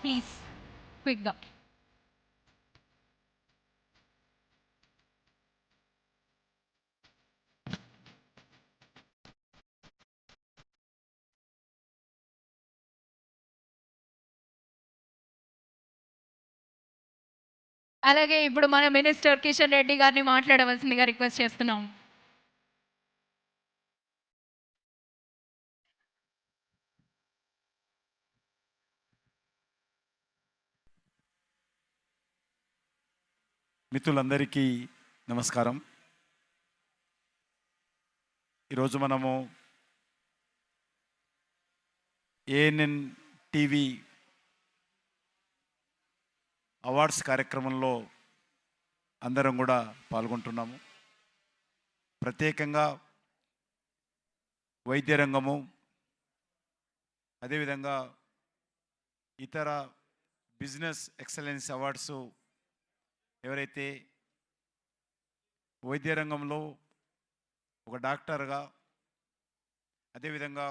Please క్విక్గా. అలాగే ఇప్పుడు మన మినిస్టర్ కిషన్ రెడ్డి గారిని మాట్లాడవలసిందిగా రిక్వెస్ట్ చేస్తున్నాం. మిత్రులందరికీ నమస్కారం. ఈరోజు మనము ఏఎన్ఎన్ టీవీ అవార్డ్స్ కార్యక్రమంలో అందరం కూడా పాల్గొంటున్నాము. ప్రత్యేకంగా వైద్య రంగము, అదేవిధంగా ఇతర బిజినెస్ ఎక్సలెన్స్ అవార్డ్స్ ఎవరైతే వైద్య రంగంలో ఒక డాక్టర్గా, అదేవిధంగా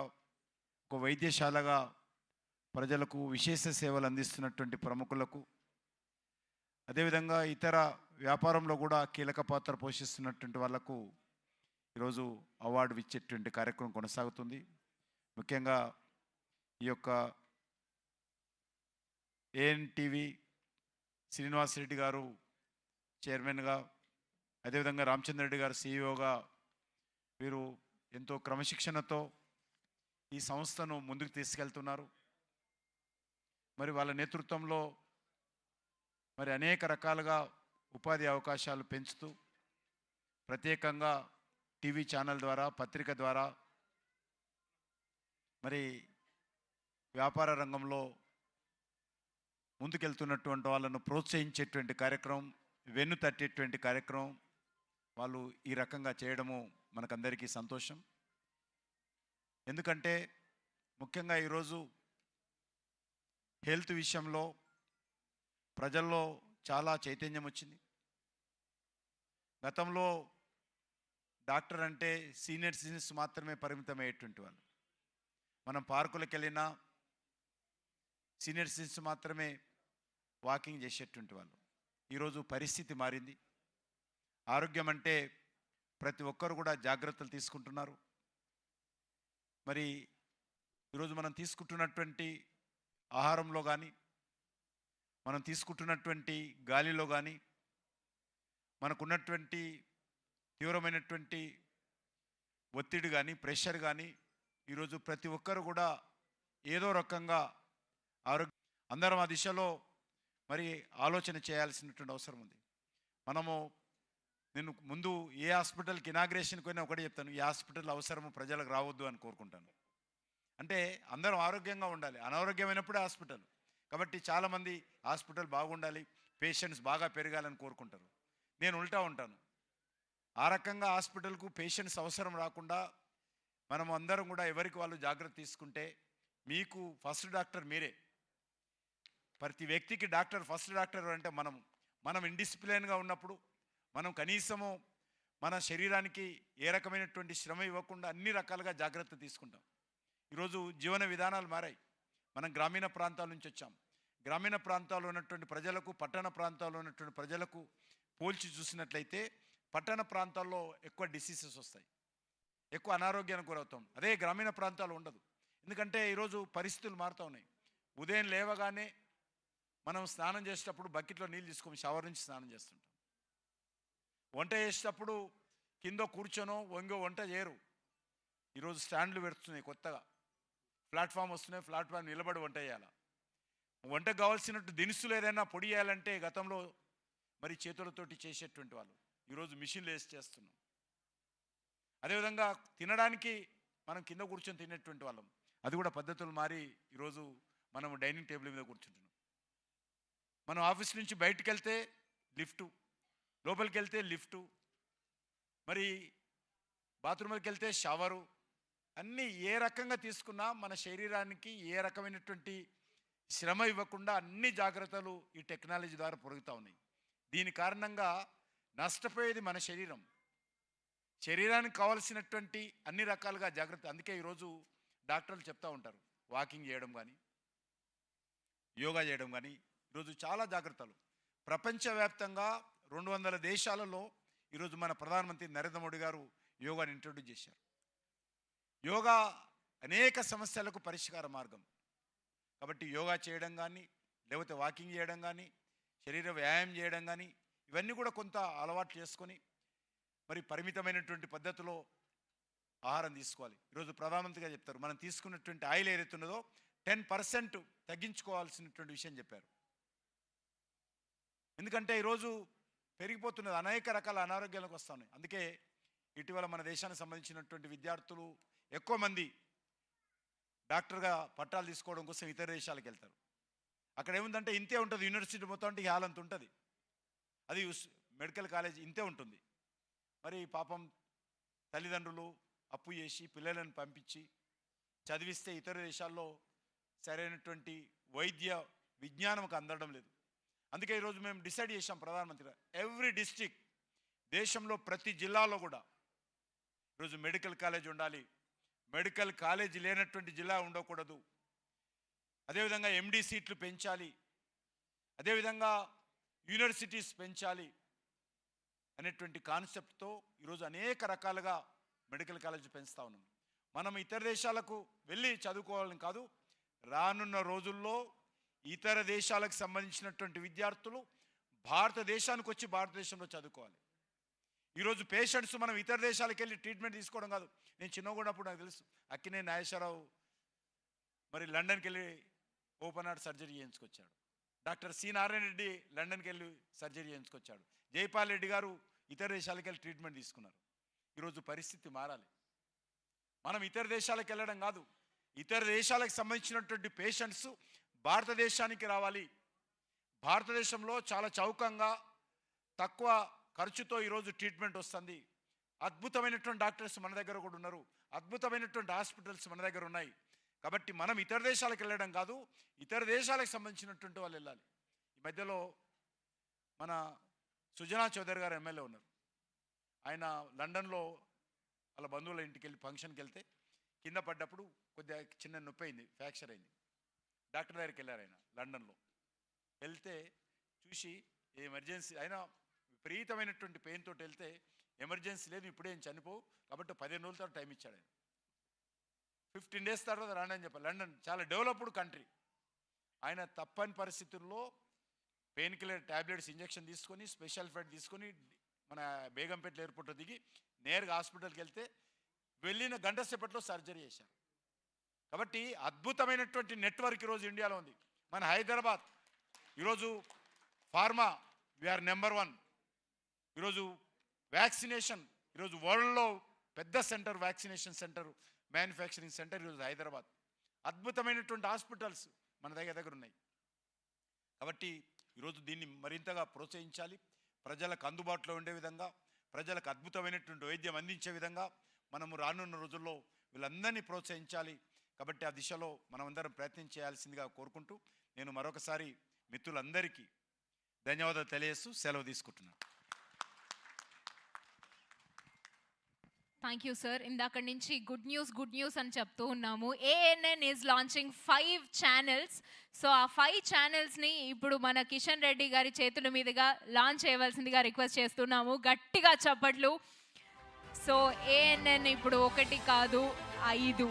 ఒక వైద్యశాలగా ప్రజలకు విశేష సేవలు అందిస్తున్నటువంటి ప్రముఖులకు, అదేవిధంగా ఇతర వ్యాపారంలో కూడా కీలక పాత్ర పోషిస్తున్నటువంటి వాళ్లకు ఈరోజు అవార్డు ఇచ్చేటువంటి కార్యక్రమం కొనసాగుతుంది. ముఖ్యంగా ఈ యొక్క ఏఎన్ టీవీ శ్రీనివాసరెడ్డి గారు చైర్మన్గా, అదేవిధంగా రామచంద్రరెడ్డి గారు సీఈఓగా వీరు ఎంతో క్రమశిక్షణతో ఈ సంస్థను ముందుకు తీసుకెళ్తున్నారు. మరి వాళ్ళ నేతృత్వంలో మరి అనేక రకాలుగా ఉపాధి అవకాశాలు పెంచుతూ ప్రత్యేకంగా టీవీ ఛానల్ ద్వారా, పత్రిక ద్వారా మరి వ్యాపార రంగంలో ముందుకెళ్తున్నటువంటి వాళ్ళను ప్రోత్సహించేటువంటి కార్యక్రమం, వెన్ను తట్టేటువంటి కార్యక్రమం వాళ్ళు ఈ రకంగా చేయడము మనకందరికీ సంతోషం. ఎందుకంటే ముఖ్యంగా ఈరోజు హెల్త్ విషయంలో ప్రజల్లో చాలా చైతన్యం వచ్చింది. గతంలో డాక్టర్ అంటే సీనియర్ సిటిజన్స్ మాత్రమే పరిమితమయ్యేటువంటి వాళ్ళు. మనం పార్కులకు వెళ్ళినా సీనియర్ సిటిజన్స్ మాత్రమే వాకింగ్ చేసేటువంటి వాళ్ళు. ఈరోజు పరిస్థితి మారింది. ఆరోగ్యం అంటే ప్రతి ఒక్కరు కూడా జాగ్రత్తలు తీసుకుంటున్నారు. మరి ఈరోజు మనం తీసుకుంటున్నటువంటి ఆహారంలో కానీ, మనం తీసుకుంటున్నటువంటి గాలిలో కానీ, మనకున్నటువంటి తీవ్రమైనటువంటి ఒత్తిడి కానీ, ప్రెషర్ కానీ, ఈరోజు ప్రతి ఒక్కరు కూడా ఏదో రకంగా ఆరోగ్యం, అందరం ఆ దిశలో మరి ఆలోచన చేయాల్సినటువంటి అవసరం ఉంది. నేను ముందు ఏ హాస్పిటల్కి ఇనాగ్రేషన్కి పోయినా ఒకటే చెప్తాను, ఈ హాస్పిటల్ అవసరము ప్రజలకు రావద్దు అని కోరుకుంటాను. అంటే అందరం ఆరోగ్యంగా ఉండాలి, అనారోగ్యమైనప్పుడే హాస్పిటల్. కాబట్టి చాలామంది హాస్పిటల్ బాగుండాలి, పేషెంట్స్ బాగా పెరగాలని కోరుకుంటారు. నేను ఉల్టా ఉంటాను. ఆ రకంగా హాస్పిటల్కు పేషెంట్స్ అవసరం రాకుండా మనం అందరం కూడా ఎవరికి వాళ్ళు జాగ్రత్త తీసుకుంటే, మీకు ఫస్ట్ డాక్టర్ మీరే. ప్రతి వ్యక్తికి డాక్టర్ ఫస్ట్ డాక్టర్ అంటే మనం ఇండిసిప్లిన్గా ఉన్నప్పుడు, మనం కనీసము మన శరీరానికి ఏ రకమైనటువంటి శ్రమ ఇవ్వకుండా అన్ని రకాలుగా జాగ్రత్త తీసుకుంటాం. ఈరోజు జీవన విధానాలు మారాయి. మనం గ్రామీణ ప్రాంతాల నుంచి వచ్చాం. గ్రామీణ ప్రాంతాల్లో ఉన్నటువంటి ప్రజలకు, పట్టణ ప్రాంతాల్లో ఉన్నటువంటి ప్రజలకు పోల్చి చూసినట్లయితే పట్టణ ప్రాంతాల్లో ఎక్కువ డిసీజెస్ వస్తాయి, ఎక్కువ అనారోగ్యానికి గురవుతాం. అదే గ్రామీణ ప్రాంతాలు ఉండదు. ఎందుకంటే ఈరోజు పరిస్థితులు మారుతూ ఉన్నాయి. ఉదయం లేవగానే మనం స్నానం చేసేటప్పుడు బకెట్లో నీళ్ళు తీసుకొని షవర్ నుంచి స్నానం చేస్తుంటాం. వంట చేసేటప్పుడు కింద కూర్చొనో వంగో వంట చేయరు. ఈరోజు స్టాండ్లు పెడుతున్నాయి, కొత్తగా ప్లాట్ఫామ్ వస్తున్నాయి, ప్లాట్ఫామ్ నిలబడి వంట చేయాలి. వంటకు కావాల్సినట్టు దినుసులు ఏదైనా పొడి చేయాలంటే గతంలో మరి చేతులతోటి చేసేటువంటి వాళ్ళు, ఈరోజు మిషన్లు వేసి చేస్తున్నాం. అదేవిధంగా తినడానికి మనం కింద కూర్చొని తినేటువంటి వాళ్ళం, అది కూడా పద్ధతులు మారి ఈరోజు మనం డైనింగ్ టేబుల్ మీద కూర్చుంటున్నాం. మనం ఆఫీస్ నుంచి బయటకు వెళ్తే లిఫ్టు, లోపలికి వెళ్తే లిఫ్టు, మరి బాత్రూమ్కి వెళ్తే షవరు, అన్నీ ఏ రకంగా తీసుకున్నా మన శరీరానికి ఏ రకమైనటువంటి శ్రమ ఇవ్వకుండా అన్ని జాగ్రత్తలు ఈ టెక్నాలజీ ద్వారా పొరుగుతూ ఉన్నాయి. దీని కారణంగా నష్టపోయేది మన శరీరం. శరీరానికి కావాల్సినటువంటి అన్ని రకాలుగా జాగ్రత్త. అందుకే ఈరోజు డాక్టర్లు చెప్తూ ఉంటారు, వాకింగ్ చేయడం కానీ, యోగా చేయడం కానీ ఈరోజు చాలా జాగ్రత్తలు. ప్రపంచవ్యాప్తంగా 200 దేశాలలో ఈరోజు మన ప్రధానమంత్రి నరేంద్ర మోడీ గారు యోగాని ఇంట్రొడ్యూస్ చేశారు. యోగా అనేక సమస్యలకు పరిష్కార మార్గం. కాబట్టి యోగా చేయడం కానీ, లేకపోతే వాకింగ్ చేయడం కానీ, శరీర వ్యాయామం చేయడం కానీ, ఇవన్నీ కూడా కొంత అలవాటు చేసుకొని మరి పరిమితమైనటువంటి పద్ధతిలో ఆహారం తీసుకోవాలి. ఈరోజు ప్రధానమంత్రిగా చెప్తారు, మనం తీసుకున్నటువంటి ఆయిల్ ఏదైతే ఉన్నదో 10% తగ్గించుకోవాల్సినటువంటి విషయం చెప్పారు. ఎందుకంటే ఈరోజు పెరిగిపోతున్నది, అనేక రకాల అనారోగ్యాలకు వస్తున్నాయి. అందుకే ఇటీవల మన దేశానికి సంబంధించినటువంటి విద్యార్థులు ఎక్కువ మంది డాక్టర్గా పట్టాలు తీసుకోవడం కోసం ఇతర దేశాలకు వెళ్తారు. అక్కడ ఏముందంటే ఇంతే ఉంటుంది, యూనివర్సిటీ మొత్తం అంటే హాల్ అంత ఉంటుంది, అది మెడికల్ కాలేజ్ ఇంతే ఉంటుంది. మరి పాపం తల్లిదండ్రులు అప్పు చేసి పిల్లలను పంపించి చదివిస్తే ఇతర దేశాల్లో సరైనటువంటి వైద్య విజ్ఞానంకు అందడం లేదు. అందుకే ఈరోజు మేము డిసైడ్ చేశాం ప్రధానమంత్రిగా, ఎవ్రీ డిస్ట్రిక్ట్ దేశంలో ప్రతి జిల్లాలో కూడా ఈరోజు మెడికల్ కాలేజ్ ఉండాలి. మెడికల్ కాలేజ్ లేనటువంటి జిల్లా ఉండకూడదు. అదేవిధంగా ఎండి సీట్లు పెంచాలి, అదేవిధంగా యూనివర్సిటీస్ పెంచాలి అనేటువంటి కాన్సెప్ట్తో ఈరోజు అనేక రకాలుగా మెడికల్ కాలేజ్ పెంచుతా ఉన్నాం. మనం ఇతర దేశాలకు వెళ్ళి చదువుకోవాలని కాదు, రానున్న రోజుల్లో ఇతర దేశాలకు సంబంధించినటువంటి విద్యార్థులు భారతదేశానికి వచ్చి భారతదేశంలో చదువుకోవాలి. ఈరోజు పేషెంట్స్ మనం ఇతర దేశాలకు వెళ్ళి ట్రీట్మెంట్ తీసుకోవడం కాదు. నేను చిన్నగా ఉన్నప్పుడు నాకు తెలుసు, అక్కినే నాగేశ్వరరావు మరి లండన్కి వెళ్ళి ఓపెన్ హార్ట్ సర్జరీ చేయించుకొచ్చాడు. డాక్టర్ సి నారాయణ రెడ్డి లండన్కి వెళ్ళి సర్జరీ చేయించుకొచ్చాడు. జైపాల్ రెడ్డి గారు ఇతర దేశాలకు వెళ్ళి ట్రీట్మెంట్ తీసుకున్నారు. ఈరోజు పరిస్థితి మారాలి. మనం ఇతర దేశాలకు వెళ్ళడం కాదు, ఇతర దేశాలకు సంబంధించినటువంటి పేషెంట్స్ భారతదేశానికి రావాలి. భారతదేశంలో చాలా చౌకంగా తక్కువ ఖర్చుతో ఈరోజు ట్రీట్మెంట్ వస్తుంది. అద్భుతమైనటువంటి డాక్టర్స్ మన దగ్గర కూడా ఉన్నారు, అద్భుతమైనటువంటి హాస్పిటల్స్ మన దగ్గర ఉన్నాయి. కాబట్టి మనం ఇతర దేశాలకు వెళ్ళడం కాదు, ఇతర దేశాలకు సంబంధించినటువంటి వాళ్ళు వెళ్ళాలి. ఈ మధ్యలో మన సుజనా చౌదరి గారు ఎమ్మెల్యే ఉన్నారు. ఆయన లండన్లో వాళ్ళ బంధువుల ఇంటికి వెళ్ళి ఫంక్షన్కి వెళ్తే కింద పడ్డప్పుడు కొద్దిగా చిన్న నొప్పి అయింది, ఫ్రాక్చర్ అయింది. డాక్టర్ దగ్గరికి వెళ్ళారు ఆయన లండన్లో. వెళ్తే చూసి ఎమర్జెన్సీ, ఆయన విపరీతమైనటువంటి పెయిన్ తోటి వెళ్తే ఎమర్జెన్సీ లేదు, ఇప్పుడేం చనిపోవు కాబట్టి 15 రోజుల తర్వాత టైం ఇచ్చాడు ఆయన. 15 డేస్ తర్వాత రాండి అని చెప్పాలి. లండన్ చాలా డెవలప్డ్ కంట్రీ. ఆయన తప్పని పరిస్థితుల్లో పెయిన్ కిల్లర్ ట్యాబ్లెట్స్ ఇంజెక్షన్ తీసుకొని స్పెషల్ ఫ్లైట్ తీసుకొని మన బేగంపేట ఎయిర్పోర్ట్లో దిగి నేరుగా హాస్పిటల్కి వెళ్తే వెళ్ళిన గంట సేపట్లో సర్జరీ చేశారు. కాబట్టి అద్భుతమైనటువంటి నెట్వర్క్ ఈరోజు ఇండియాలో ఉంది. మన హైదరాబాద్ ఈరోజు ఫార్మా వీఆర్ నెంబర్ 1. ఈరోజు వ్యాక్సినేషన్, ఈరోజు వరల్డ్లో పెద్ద centre, vaccination centre, manufacturing centre ఈరోజు హైదరాబాద్. అద్భుతమైనటువంటి హాస్పిటల్స్ మన దగ్గర ఉన్నాయి. కాబట్టి ఈరోజు దీన్ని మరింతగా ప్రోత్సహించాలి. ప్రజలకు అందుబాటులో ఉండే విధంగా, ప్రజలకు అద్భుతమైనటువంటి వైద్యం అందించే విధంగా మనము రానున్న రోజుల్లో వీళ్ళందరినీ ప్రోత్సహించాలి. కాబట్టి ఆ దిశలో మనమందరం ప్రయత్నం చేయాల్సిందిగా కోరుకుంటూ నేను మరొకసారి మిత్రులందరికీ ధన్యవాదాలు తెలియజేస్తూ సెలవు తీసుకుంటున్నాను. Thank you sir. ఇందాక నుంచి గుడ్ న్యూస్ అని చెప్తూ ఉన్నాము. ANN is launching 5 channels. So ఆ 5 ఛానల్స్ని ఇప్పుడు మన కిషన్ రెడ్డి గారి చేతుల మీదుగా లాంచ్ చేయవలసిందిగా రిక్వెస్ట్ చేస్తున్నాము. గట్టిగా చప్పట్లు. సో ANN ఇప్పుడు 1 కాదు 5